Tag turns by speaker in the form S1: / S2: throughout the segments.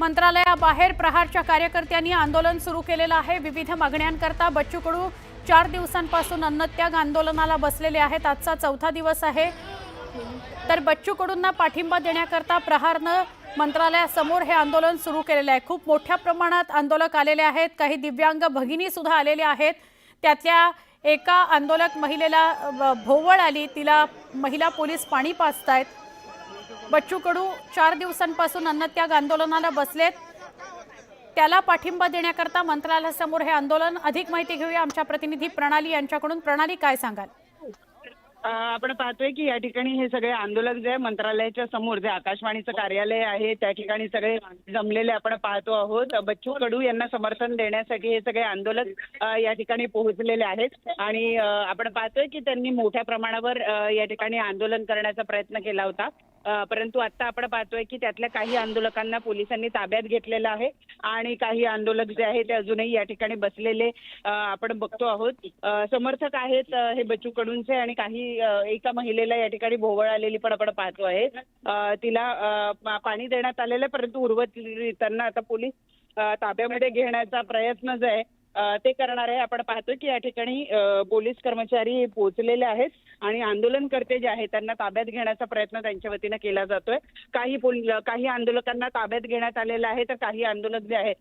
S1: मंत्रालयाबाहेर प्रहारच्या कार्यकर्त्यांनी आंदोलन सुरू केलेलं आहे। विविध मागण्यांकरता बच्चू कडू 4 दिवसांपासून अन्नत्याग आंदोलनाला बसलेले आहेत। आजचा चौथा दिवस आहे। तर बच्चू कडूंना पाठिंबा देण्याकरता प्रहारनं मंत्रालयासमोर हे आंदोलन सुरू केलेले आहे। खूप मोठ्या प्रमाणात आंदोलक आलेले आहेत। काही दिव्यांग भगिनी सुद्धा आलेले आहेत। त्यातल्या एका आंदोलक महिलेला भोवळ आली, तिला महिला पोलीस पाणी पाजतायत। बच्चू कडू 4 दिवसांपासून अन्नत्याग आंदोलनाला बसलेत। त्याला पाठिंबा देण्याकरता मंत्रालयासमोर हे आंदोलन। अधिक माहिती घेऊया आमच्या प्रतिनिधी प्रणाली यांच्याकडून। प्रणाली, काय सांगाल?
S2: आपण पाहतोय की या ठिकाणी हे सगळे आंदोलक जे मंत्रालयाच्या समोर जे आकाशवाणीचं कार्यालय आहे त्या ठिकाणी सगळे जमलेले आपण पाहतो आहोत। बच्चू कडू यांना समर्थन देण्यासाठी हे सगळे आंदोलक या ठिकाणी पोहोचलेले आहेत आणि आपण पाहतोय की त्यांनी मोठ्या प्रमाणावर या ठिकाणी आंदोलन करण्याचा प्रयत्न केला होता। परंतु आता आपण पाहतोय की त्यातल्या काही आंदोलकांना पोलिसांनी ताब्यात घेतलेलं आहे आणि काही आंदोलक जे आहेत ते अजूनही या ठिकाणी बसलेले आपण बघतो आहोत। समर्थक आहेत हे बच्चू कडूंचे आणि काही एका महिलेला या ठिकाणी भोवळ आलेली पण आपण पाहतो आहे। तिला पाणी देण्यात आलेलं आहे, परंतु उर्वरित त्यांना आता पोलीस ताब्यामध्ये घेण्याचा प्रयत्न जो आहे ते करणार आहे। आपण पाहतोय की या ठिकाणी पोलीस कर्मचारी पोहोचलेले आहेत आणि आंदोलनकर्ते जे आहेत त्यांना ताब्यात घेण्याचा प्रयत्न त्यांच्या वतीने केला जातोय। काही आंदोलकांना ताब्यात घेण्यात आलेलं आहे, तर काही आंदोलक जे आहेत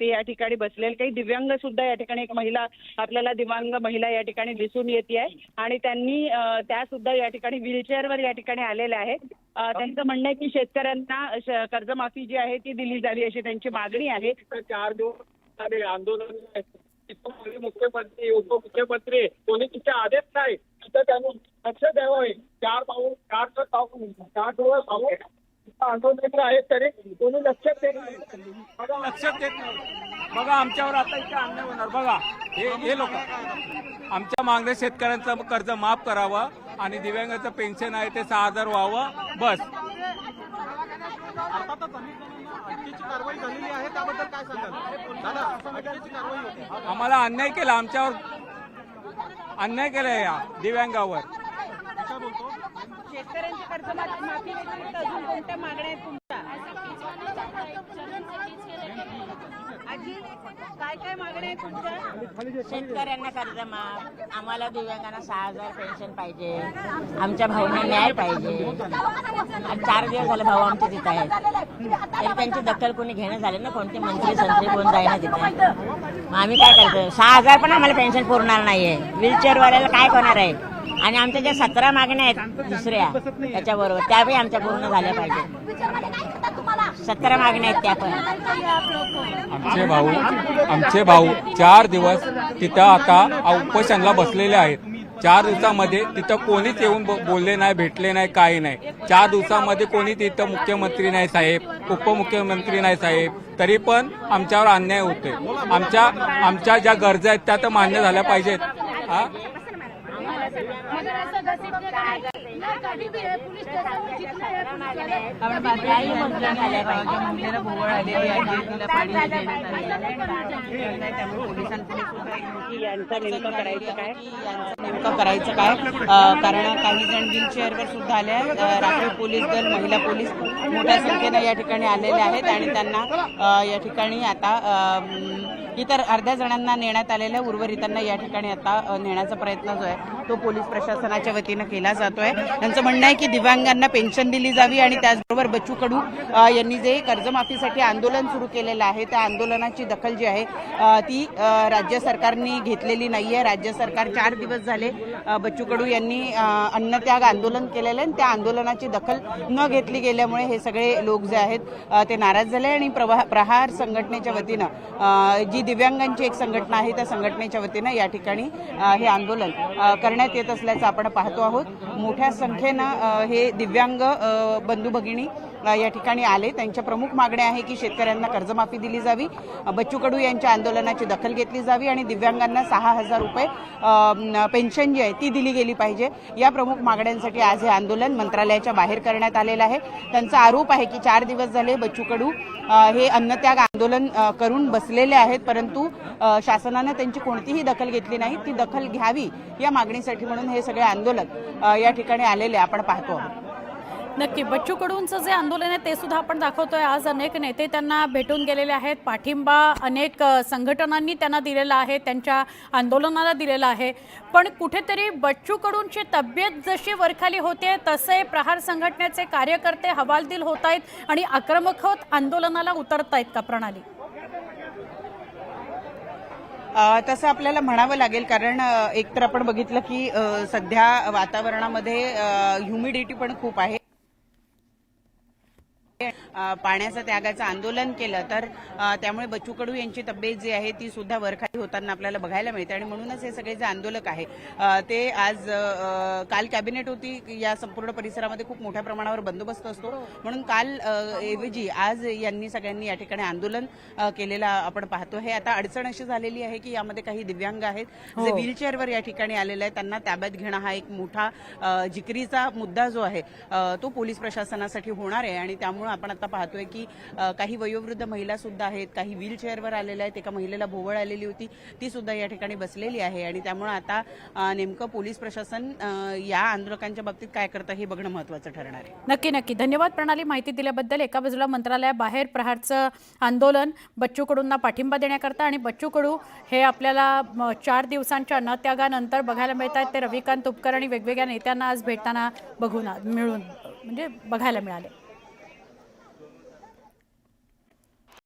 S2: ते या ठिकाणी बसलेले। काही दिव्यांग सुद्धा या ठिकाणी, एक महिला आपल्याला दिव्यांग महिला या ठिकाणी दिसून येते आहे आणि त्यांनी त्या सुद्धा या ठिकाणी व्हीलचेअरवर या ठिकाणी आलेल्या आहेत। त्यांचं म्हणणं आहे की शेतकऱ्यांना कर्जमाफी जी आहे ती दिली जावी अशी त्यांची मागणी आहे।
S3: 4 दिवस आंदोलन मुख्यमंत्री उपमुख्यमंत्री कोणी तिचे आदेश नाही, तिथं त्यांनी लक्ष द्यावं। 4 दिवस आंदोलन आहेत तरी कोणी लक्ष देत नाही।
S4: बघा आमच्यावर आता इथे अन्याय होणार। बघा हे लोक आमच्या मागण्या शेतकऱ्यांचं कर्ज माफ करावं आणि दिव्यांगाचं पेन्शन आहे ते 6000 व्हावं, बस।
S3: कारवाई झालेली आहे त्याबद्दल काय सांगाल?
S4: आम्हाला अन्याय केला, आमच्यावर अन्याय केला या दिव्यांगावर।
S5: शेतकऱ्यांची कर्जमाफी व्यतिरिक्त अजून कोणत्या मागण्या आहेत तुमच्या? काय काय मागण्या आहेत तुमच्या?
S6: शेतकऱ्यांना कर्जमाफ, आम्हाला दिव्यांगांना 6000 पेन्शन पाहिजे, आमच्या भाऊंना न्याय पाहिजे। 4 दिवस झाले भाऊ आमचे तिथे आहेत, तरी त्यांची दखल कोणी घेणं झालं ना, कोणते मंत्री संत्री कोण जाईना तिथे। मग आम्ही काय करतो? 6000 पण आम्हाला पेन्शन पुरणार नाहीये, व्हीलचेअरवाल्याला काय होणार आहे? आणि आमच्या ज्या 17 मागण्या आहेत दुसऱ्या त्याच्याबरोबर त्याही आमच्या पूर्ण झाल्या पाहिजे। 17 मागण्या आहेत त्या पण।
S4: आमचे भाऊ 4 दिवस तिथं आता उपोषणाला बसलेले आहेत। 4 दिवसामध्ये तिथं कोणीच येऊन बोलले नाही, भेटले नाही, काही नाही। 4 दिवसामध्ये कोणी तिथं मुख्यमंत्री नाही साहेब, उपमुख्यमंत्री नाही साहेब, तरी पण आमच्यावर अन्याय होतोय। आमच्या ज्या गरजा आहेत त्या तर मान्य झाल्या पाहिजेत।
S5: महिलेला भोवळ आलेली आहे, तिला पाणी नेमकं करायचं काय? कारण काही जण व्हीलचेअरवर सुद्धा आले आहेत। राखीव पोलीस दल, महिला पोलीस मोठ्या संख्येनं या ठिकाणी आलेले आहेत आणि त्यांना या ठिकाणी आता इतर अर्ध्या जणांना नेण्यात आलेल्या, उर्वरितांना या ठिकाणी आता नेण्याचा प्रयत्न जो आहे तो पोलीस प्रशासनाच्या वतीनं केला जातोय। त्यांचं म्हणणं आहे की दिव्यांगांना पेन्शन दिली जावी आणि त्याचबरोबर बच्चू कडू यांनी जे कर्जमाफीसाठी आंदोलन सुरू केलेलं आहे त्या आंदोलनाची दखल जी आहे ती राज्य सरकारने घेतलेली नाहीये। राज्य सरकार 4 दिवस झाले बच्चू कडू यांनी अन्नत्याग आंदोलन केलेलं आहे, त्या आंदोलनाची दखल न घेतली गेल्यामुळे हे सगळे लोक जे आहेत ते नाराज झाले आणि प्रहार संघटनेच्या वतीनं जी दिव्यांगांची एक संघटना आहे त्या संघटनेच्या वतीनं या ठिकाणी हे आंदोलन करण्यात येत असल्याचं आपण पाहतो आहोत। मोठ्या संख्येनं हे दिव्यांग बंधू भगिनी या ठिकाणी आले। त्यांच्या प्रमुख मागण्या आहे की शेतकऱ्यांना कर्जमाफी दिली जावी, बच्चू कडू यांच्या आंदोलनाची दखल घेतली जावी आणि दिव्यांगांना 6000 रुपये पेन्शन जी आहे ती दिली गेली पाहिजे। या प्रमुख मागण्यांसाठी आज हे आंदोलन मंत्रालयाच्या बाहेर करण्यात आलेलं आहे। त्यांचा आरोप आहे की 4 दिवस झाले बच्चू कडू हे अन्नत्याग आंदोलन करून बसलेले आहेत, परंतु शासनाने त्यांची कोणतीही दखल घेतली नाही। ती दखल घ्यावी या मागणीसाठी म्हणून हे सगळे आंदोलक या ठिकाणी आलेले आपण पाहतो आहोत।
S1: नक्की बच्चू कडूंचं जे आंदोलन आहे ते सुद्धा आपण दाखवतोय. आज अनेक नेते त्यांना भेटून गेलेले आहेत. पाठिंबा अनेक संघटनांनी त्यांना दिलेला आहे, त्यांच्या आंदोलनाला दिलेला आहे. पण कुठेतरी बच्चू कडूंची तब्येत जशी वरखाली होते तसे प्रहार संघटनेचे कार्यकर्ते हवालदिल होत आहेत आणि आक्रमक होत आंदोलनाला उतरतायत का प्रणाली?
S5: तसं आपल्याला म्हणावं लागेल, कारण एकतर आपण बघितलं की सध्या वातावरणामध्ये ह्युमिडिटी पण खूप आहे. पाण्याचं त्यागाचं आंदोलन केलं तर त्यामुळे बच्चू कडू यांची तब्येत जी आहे ती सुद्धा वरखाली होताना आपल्याला बघायला मिळते आणि म्हणूनच हे सगळे जे आंदोलक आहे ते आज काल कॅबिनेट होती. या संपूर्ण परिसरामध्ये खूप मोठ्या प्रमाणावर बंदोबस्त असतो, म्हणून काल ऐवजी आज यांनी सगळ्यांनी या ठिकाणी आंदोलन केलेलं आपण पाहतो. हे आता अडचण अशी झालेली आहे की यामध्ये काही दिव्यांग आहेत जे व्हीलचेअरवर या ठिकाणी आलेले आहेत. त्यांना ताब्यात घेणं हा एक मोठा जिकरीचा मुद्दा जो आहे तो पोलीस प्रशासनासाठी होणार आहे आणि त्यामुळे आपण आता पाहतोय की काही वयोवृद्ध महिला सुद्धा आहेत, काही व्हीलचेअरवर आलेल्या आहेत. एका महिलेला भोवळ आलेली होती, ती सुद्धा या ठिकाणी बसलेली आहे आणि त्यामुळे आता नेमकं पोलीस प्रशासन या आंदोलकांच्या बाबतीत काय करतं हे बघणं महत्त्वाचं ठरणार आहे.
S1: नक्की नक्की धन्यवाद प्रणाली माहिती दिल्याबद्दल. एका बाजूला मंत्रालयाबाहेर प्रहारचं आंदोलन बच्चू कडूंना पाठिंबा देण्याकरता आणि बच्चू कडू हे आपल्याला 4 दिवसांच्या नत्यागानंतर बघायला मिळत आहेत. ते रविकांत तुपकर आणि वेगवेगळ्या नेत्यांना आज भेटताना बघायला मिळाले.